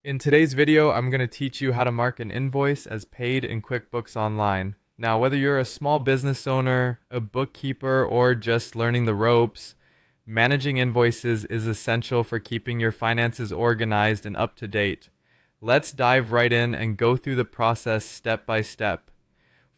In today's video, I'm going to teach you how to mark an invoice as paid in QuickBooks Online. Now, whether you're a small business owner, a bookkeeper, or just learning the ropes, managing invoices is essential for keeping your finances organized and up to date. Let's dive right in and go through the process step by step.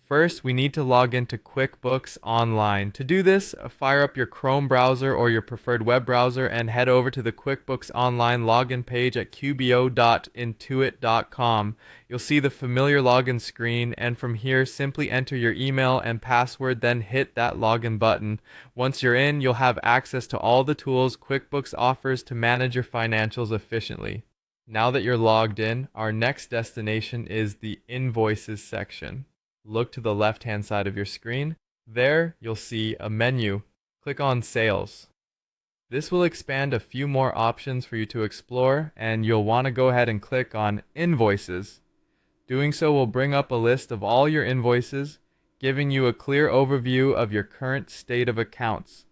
First, we need to log into QuickBooks Online. To do this, fire up your Chrome browser or your preferred web browser and head over to the QuickBooks Online login page at qbo.intuit.com. You'll see the familiar login screen, and from here, simply enter your email and password, then hit that login button. Once you're in, you'll have access to all the tools QuickBooks offers to manage your financials efficiently. Now that you're logged in, our next destination is the Invoices section. Look to the left-hand side of your screen. There, you'll see a menu. Click on Sales. This will expand a few more options for you to explore, and you'll want to go ahead and click on Invoices. Doing so will bring up a list of all your invoices, giving you a clear overview of your current state of accounts.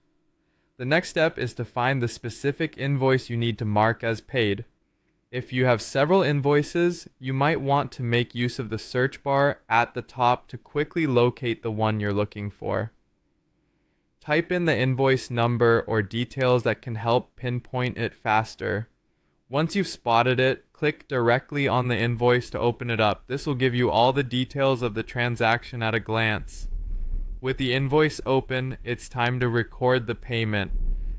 The next step is to find the specific invoice you need to mark as paid. If you have several invoices, you might want to make use of the search bar at the top to quickly locate the one you're looking for. Type in the invoice number or details that can help pinpoint it faster. Once you've spotted it, click directly on the invoice to open it up. This will give you all the details of the transaction at a glance. With the invoice open, it's time to record the payment.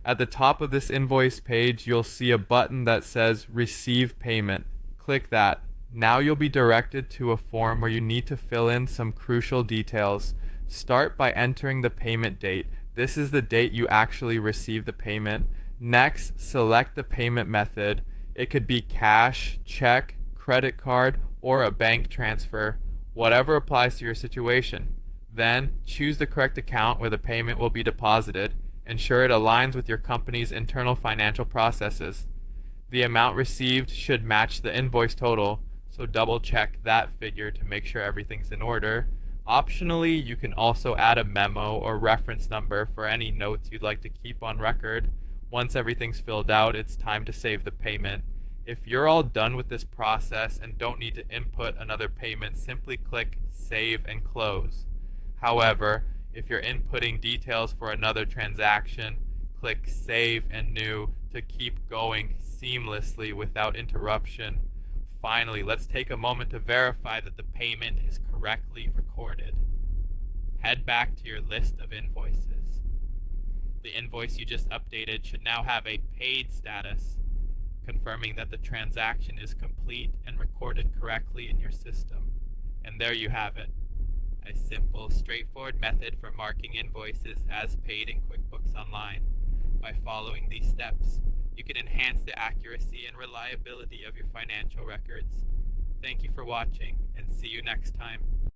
At the top of this invoice page, you'll see a button that says Receive Payment. Click that. Now you'll be directed to a form where you need to fill in some crucial details. Start by entering the payment date. This is the date you actually receive the payment. Next, select the payment method. It could be cash, check, credit card, or a bank transfer, whatever applies to your situation. Then, choose the correct account where the payment will be deposited. Ensure it aligns with your company's internal financial processes. The amount received should match the invoice total, so double check that figure to make sure everything's in order. Optionally, you can also add a memo or reference number for any notes you'd like to keep on record. Once everything's filled out, it's time to save the payment. If you're all done with this process and don't need to input another payment, simply click Save and Close. However, if you're inputting details for another transaction, click Save and New to keep going seamlessly without interruption. Finally, let's take a moment to verify that the payment is correctly recorded. Head back to your list of invoices. The invoice you just updated should now have a paid status, confirming that the transaction is complete and recorded correctly in your system. And there you have it. A simple, straightforward method for marking invoices as paid in QuickBooks Online. By following these steps, you can enhance the accuracy and reliability of your financial records. Thank you for watching, and see you next time.